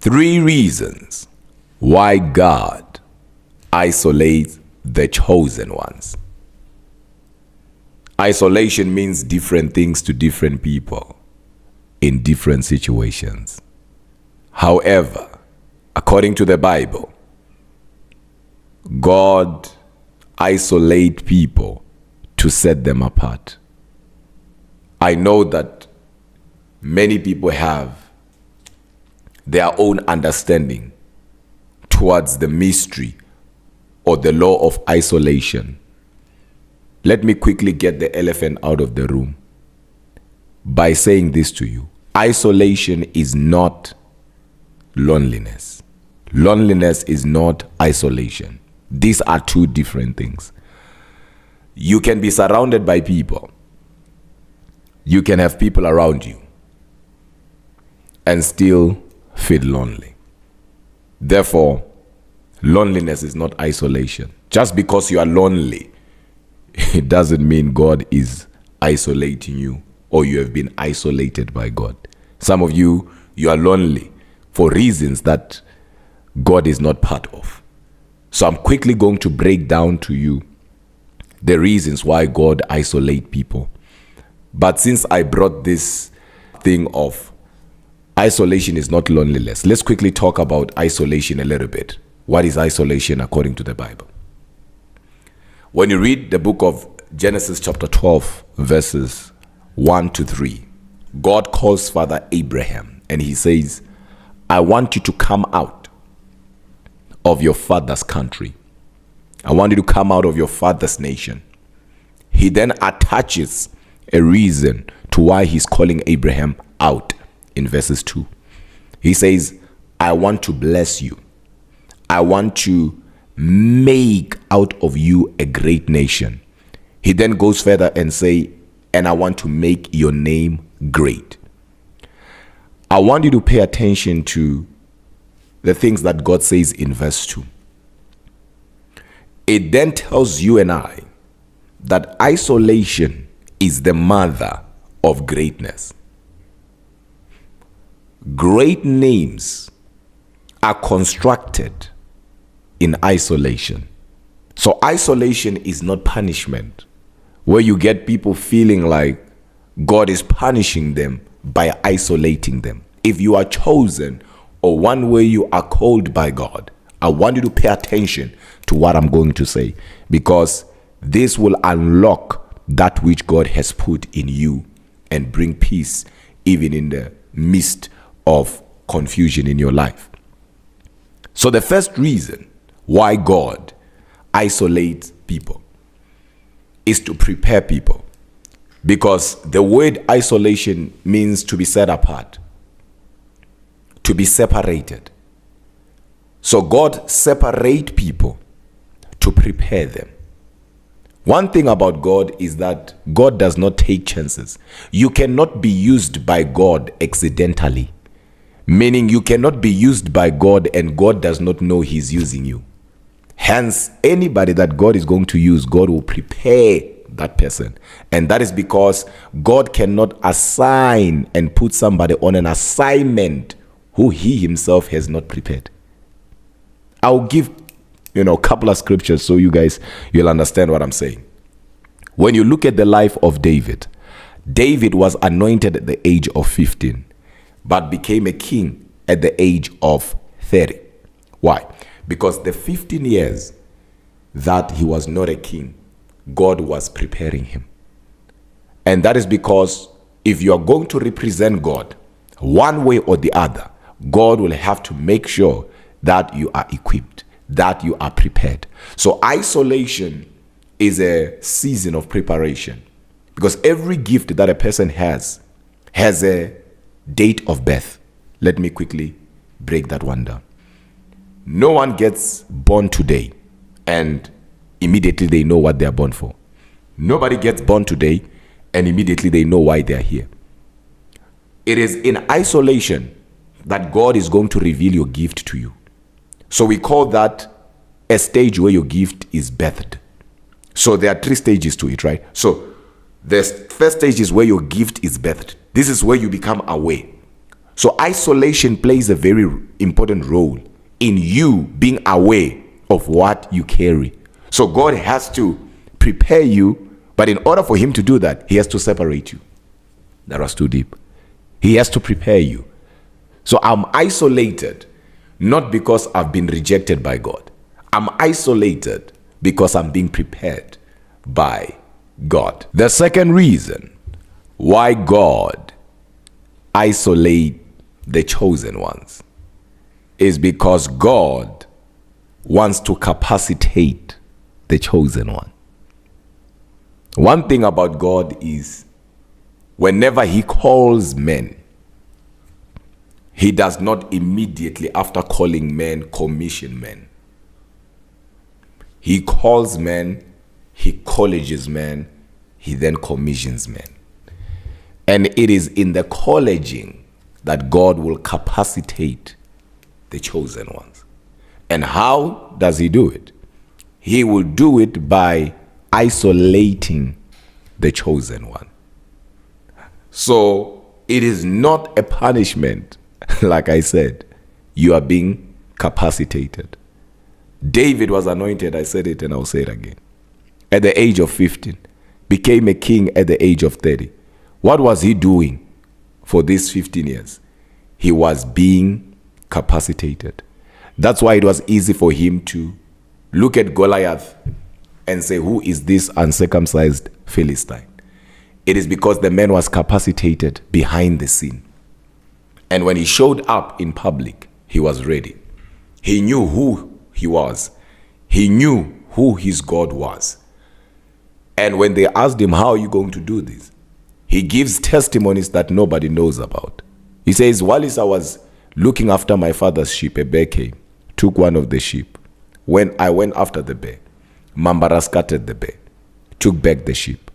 3 reasons why God isolates the chosen ones. Isolation means different things to different people in different situations. However, according to the Bible, God isolates people to set them apart. I know that many people have their own understanding towards the mystery or the law of isolation. Let me quickly get the elephant out of the room by saying this to you. Isolation is not loneliness. Loneliness is not isolation. These are 2 different things. You can be surrounded by people. You can have people around you and still feel lonely. Therefore, loneliness is not isolation. Just because you are lonely, it doesn't mean God is isolating you or you have been isolated by God. Some of you are lonely for reasons that God is not part of. So I'm quickly going to break down to you the reasons why God isolates people. But since I brought this thing of isolation is not loneliness, let's quickly talk about isolation a little bit. What is isolation according to the Bible? When you read the book of Genesis chapter 12, verses 1 to 3, God calls Father Abraham and he says, I want you to come out of your father's country. I want you to come out of your father's nation. He then attaches a reason to why he's calling Abraham out in verses 2. He says, I want to bless you. I want to make out of you a great nation. He then goes further and say, and I want to make your name great. I want you to pay attention to the things that God says in verse 2. It then tells you and I that isolation is the mother of greatness. Great names are constructed in isolation. So isolation is not punishment, where you get people feeling like God is punishing them by isolating them. If you are chosen or one way you are called by God, I want you to pay attention to what I'm going to say, because this will unlock that which God has put in you and bring peace even in the midst of confusion in your life. So the first reason why God isolates people is to prepare people, because the word isolation means to be set apart, to be separated. So God separates people to prepare them. One thing about God is that God does not take chances. You cannot be used by God accidentally, meaning you cannot be used by God and God does not know he's using you. Hence, anybody that God is going to use, God will prepare that person. And that is because God cannot assign and put somebody on an assignment who he himself has not prepared. I'll give a couple of scriptures so you'll understand what I'm saying. When you look at the life of David, David was anointed at the age of 15, but became a king at the age of 30. Why? Because the 15 years that he was not a king, God was preparing him. And that is because if you are going to represent God one way or the other, God will have to make sure that you are equipped, that you are prepared. So isolation is a season of preparation, because every gift that a person has a date of birth. Let me quickly break that one down. No one gets born today and immediately they know what they are born for. Nobody gets born today and immediately they know why they are here. It is in isolation that God is going to reveal your gift to you. So we call that a stage where your gift is birthed. So there are 3 stages to it, right? So the first stage is where your gift is birthed. This is where you become aware. So isolation plays a very important role in you being aware of what you carry. So God has to prepare you, but in order for him to do that, he has to separate you. That was too deep. He has to prepare you. So I'm isolated, not because I've been rejected by God. I'm isolated because I'm being prepared by God. The second reason why God isolates the chosen ones is because God wants to capacitate the chosen one. One thing about God is whenever he calls men, he does not immediately after calling men commission men. He calls men, he colleges men, he then commissions men. And it is in the colleging that God will capacitate the chosen ones. And how does he do it? He will do it by isolating the chosen one. So it is not a punishment. Like I said, you are being capacitated. David was anointed, I said it and I'll say it again, at the age of 15, became a king at the age of 30. What was he doing for these 15 years? He was being capacitated. That's why it was easy for him to look at Goliath and say, who is this uncircumcised Philistine? It is because the man was capacitated behind the scene. And when he showed up in public, he was ready. He knew who he was. He knew who his God was. And when they asked him, how are you going to do this? He gives testimonies that nobody knows about. He says, whilst I was looking after my father's sheep, a bear came, took one of the sheep. When I went after the bear, Mambara scattered the bear, took back the sheep.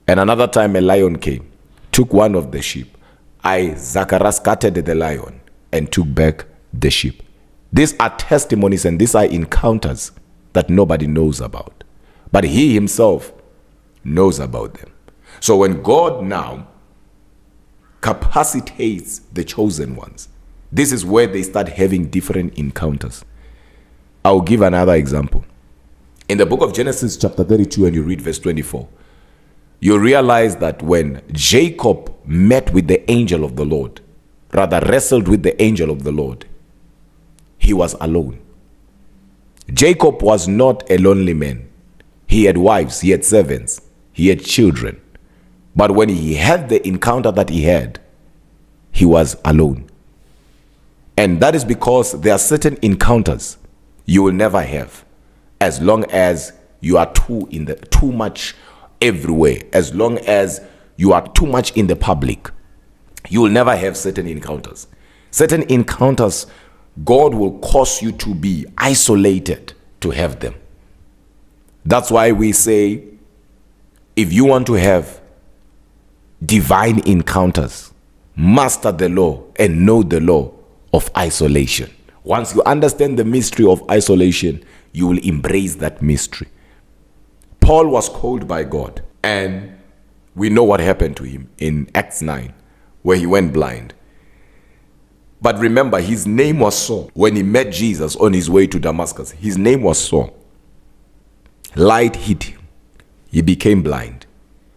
And another time a lion came, took one of the sheep. Zachariah scattered the lion and took back the sheep. These are testimonies and these are encounters that nobody knows about. But he himself knows about them. So when God now capacitates the chosen ones, this is where they start having different encounters. I'll give another example. In the book of Genesis chapter 32 and you read verse 24, you realize that when Jacob met with the angel of the Lord, rather wrestled with the angel of the Lord, he was alone. Jacob was not a lonely man. He had wives, he had servants, he had children. But when he had the encounter that he had, he was alone. And that is because there are certain encounters you will never have as long as you are too much everywhere, as long as you are too much in the public. You will never have certain encounters. Certain encounters, God will cause you to be isolated to have them. That's why we say, if you want to have divine encounters, master the law and know the law of isolation. Once you understand the mystery of isolation, you will embrace that mystery. Paul was called by God, and we know what happened to him in Acts 9, where he went blind. But remember, his name was Saul. When he met Jesus on his way to Damascus, his name was Saul. Light hit him. He became blind.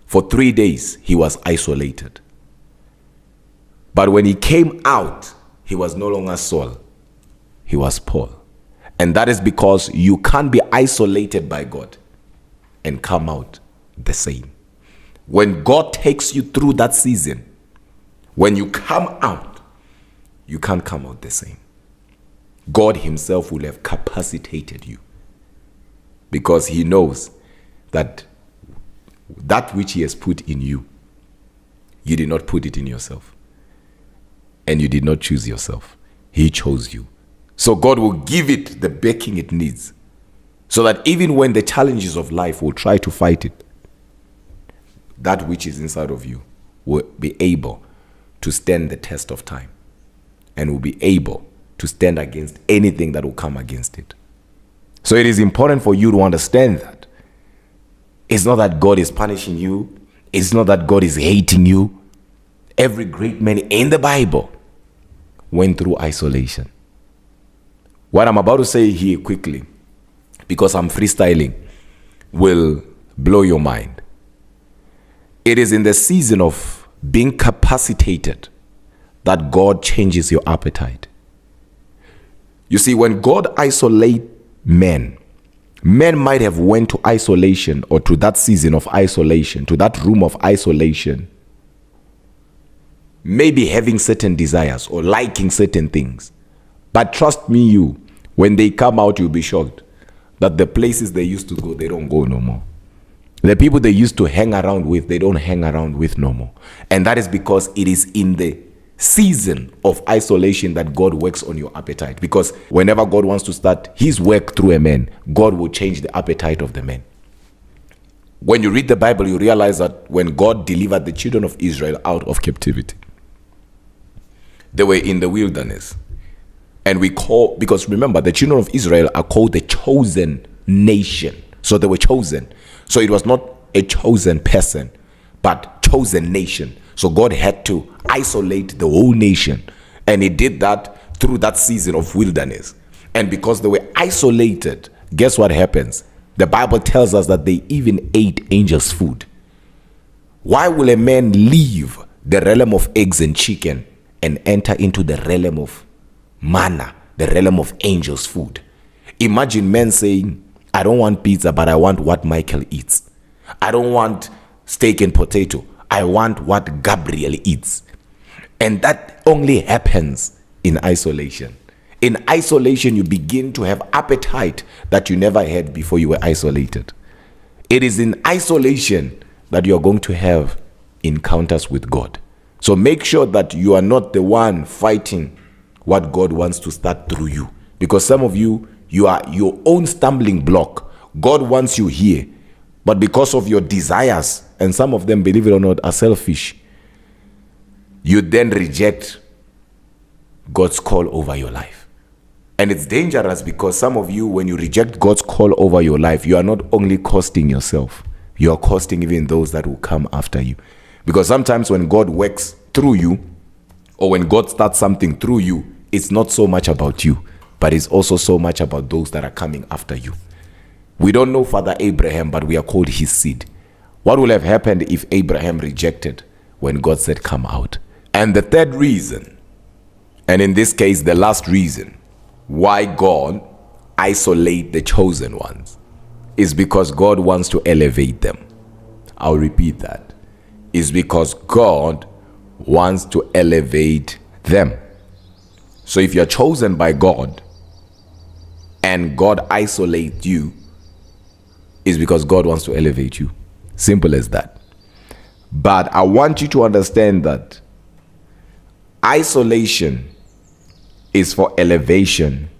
For 3 days, he was isolated. But when he came out, he was no longer Saul. He was Paul. And that is because you can't be isolated by God and come out the same. When God takes you through that season, when you come out, you can't come out the same. God himself will have capacitated you because he knows that that which he has put in you, you did not put it in yourself. And you did not choose yourself. He chose you. So God will give it the backing it needs, so that even when the challenges of life will try to fight it, that which is inside of you will be able to stand the test of time and will be able to stand against anything that will come against it. So it is important for you to understand that it's not that God is punishing you. It's not that God is hating you. Every great man in the Bible went through isolation. What I'm about to say here quickly, because I'm freestyling, will blow your mind. It is in the season of being capacitated that God changes your appetite. You see, when God isolates men might have went to isolation, or to that season of isolation, to that room of isolation, maybe having certain desires or liking certain things. But trust me, when they come out, you'll be shocked that the places they used to go, they don't go no more. The people they used to hang around with, they don't hang around with no more. And that is because it is in the season of isolation that God works on your appetite. Because whenever God wants to start his work through a man, God will change the appetite of the man. When you read the Bible, you realize that when God delivered the children of Israel out of captivity, they were in the wilderness. And because remember, the children of Israel are called the chosen nation. So they were chosen. So it was not a chosen person, but chosen nation. So God had to isolate the whole nation. And he did that through that season of wilderness. And because they were isolated, guess what happens? The Bible tells us that they even ate angels' food. Why will a man leave the realm of eggs and chicken and enter into the realm of manna, the realm of angels' food? Imagine men saying, I don't want pizza, but I want what Michael eats. I don't want steak and potato. I want what Gabriel eats. And that only happens in isolation. In isolation, you begin to have appetite that you never had before you were isolated. It is in isolation that you are going to have encounters with God. So make sure that you are not the one fighting what God wants to start through you. Because some of you are your own stumbling block. God wants you here, but because of your desires, and some of them, believe it or not, are selfish, you then reject God's call over your life. And it's dangerous because some of you, when you reject God's call over your life, you are not only costing yourself, you are costing even those that will come after you. Because sometimes when God works through you, or when God starts something through you, it's not so much about you, but it's also so much about those that are coming after you. We don't know Father Abraham, but we are called his seed. What would have happened if Abraham rejected when God said, come out? And the third reason, and in this case, the last reason why God isolate the chosen ones is because God wants to elevate them. I'll repeat that. Is because God wants to elevate them. So if you're chosen by God and God isolates you, is because God wants to elevate you. Simple as that. But I want you to understand that isolation is for elevation,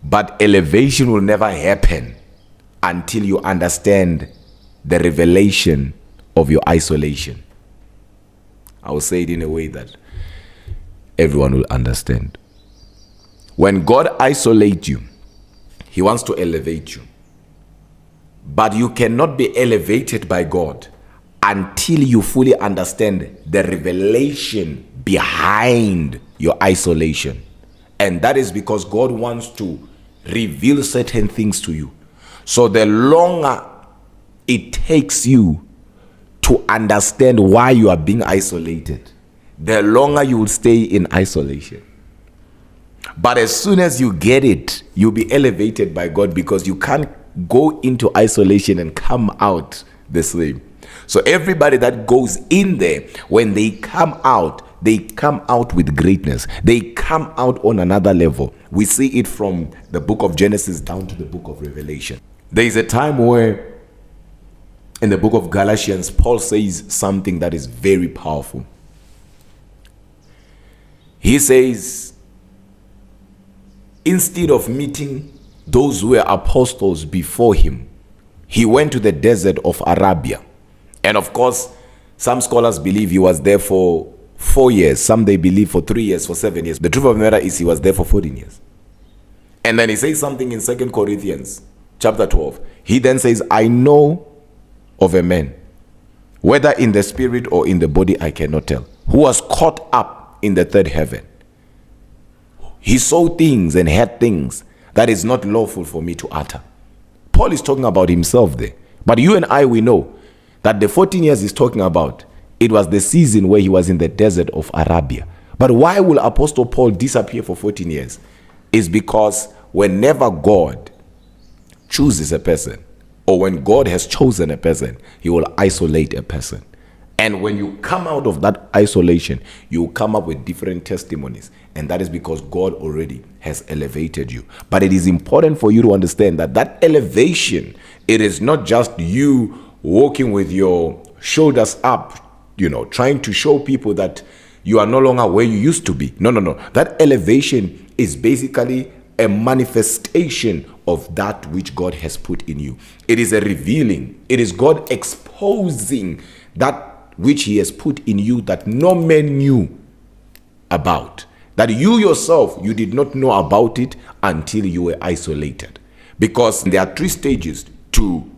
but elevation will never happen until you understand the revelation of your isolation. I will say it in a way that everyone will understand. When God isolates you, he wants to elevate you. But you cannot be elevated by God until you fully understand the revelation behind your isolation. And that is because God wants to reveal certain things to you. So the longer it takes you to understand why you are being isolated, the longer you will stay in isolation. But as soon as you get it, you'll be elevated by God, because you can't go into isolation and come out the same. So everybody that goes in there, when they come out with greatness. They come out on another level. We see it from the book of Genesis down to the book of Revelation. There is a time where in the book of Galatians, Paul says something that is very powerful. He says, instead of meeting those who were apostles before him, he went to the desert of Arabia. And of course, some scholars believe he was there for 4 years. Some they believe for 3 years, for 7 years. The truth of the matter is he was there for 14 years. And then he says something in 2 Corinthians chapter 12. He then says, I know of a man, whether in the spirit or in the body, I cannot tell, who was caught up in the third heaven. He saw things and heard things that is not lawful for me to utter. Paul is talking about himself there. But you and I, we know that the 14 years he's talking about, it was the season where he was in the desert of Arabia. But why will Apostle Paul disappear for 14 years? It's because whenever God chooses a person, or when God has chosen a person, he will isolate a person. And when you come out of that isolation, you will come up with different testimonies. And that is because God already has elevated you. But it is important for you to understand that that elevation, it is not just you walking with your shoulders up, trying to show people that you are no longer where you used to be. No. That elevation is basically a manifestation of that which God has put in you. It is a revealing. It is God exposing that which he has put in you that no man knew about. That you yourself, you did not know about it until you were isolated. Because there are 3 stages to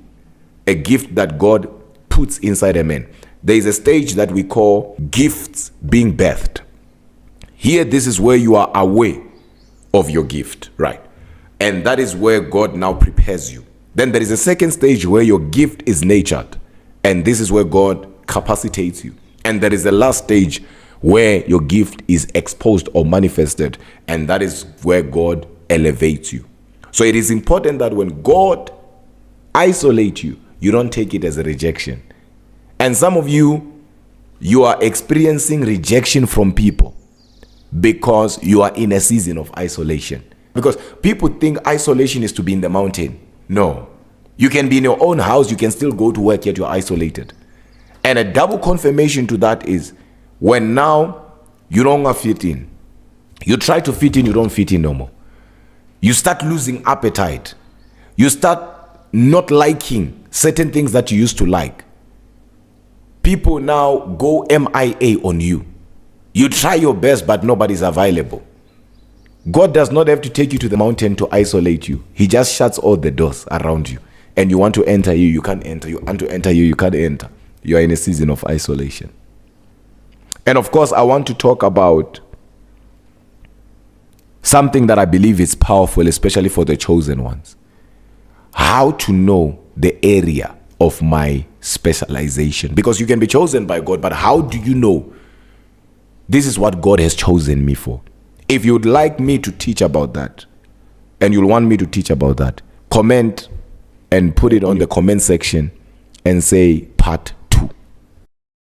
a gift that God puts inside a man. There is a stage that we call gifts being birthed. Here, this is where you are aware of your gift, right? And that is where God now prepares you. Then there is a second stage where your gift is nurtured. And this is where God capacitates you. And there is the last stage where your gift is exposed or manifested, and that is where God elevates you. So it is important that when God isolates you, you don't take it as a rejection. And some of you are experiencing rejection from people because you are in a season of isolation. Because people think isolation is to be in the mountain. No. You can be in your own house, you can still go to work, yet you're isolated. And a double confirmation to that is when now you no longer fit in. You try to fit in, you don't fit in no more. You start losing appetite. You start not liking certain things that you used to like. People now go MIA on you. You try your best, but nobody's available. God does not have to take you to the mountain to isolate you. He just shuts all the doors around you. And you want to enter here, you can't enter. You want to enter here, you can't enter. You are in a season of isolation. And of course, I want to talk about something that I believe is powerful, especially for the chosen ones. How to know the area of my specialization. Because you can be chosen by God, but how do you know this is what God has chosen me for? If you'd like me to teach about that, and you'll want me to teach about that, comment and put it on the comment section and say part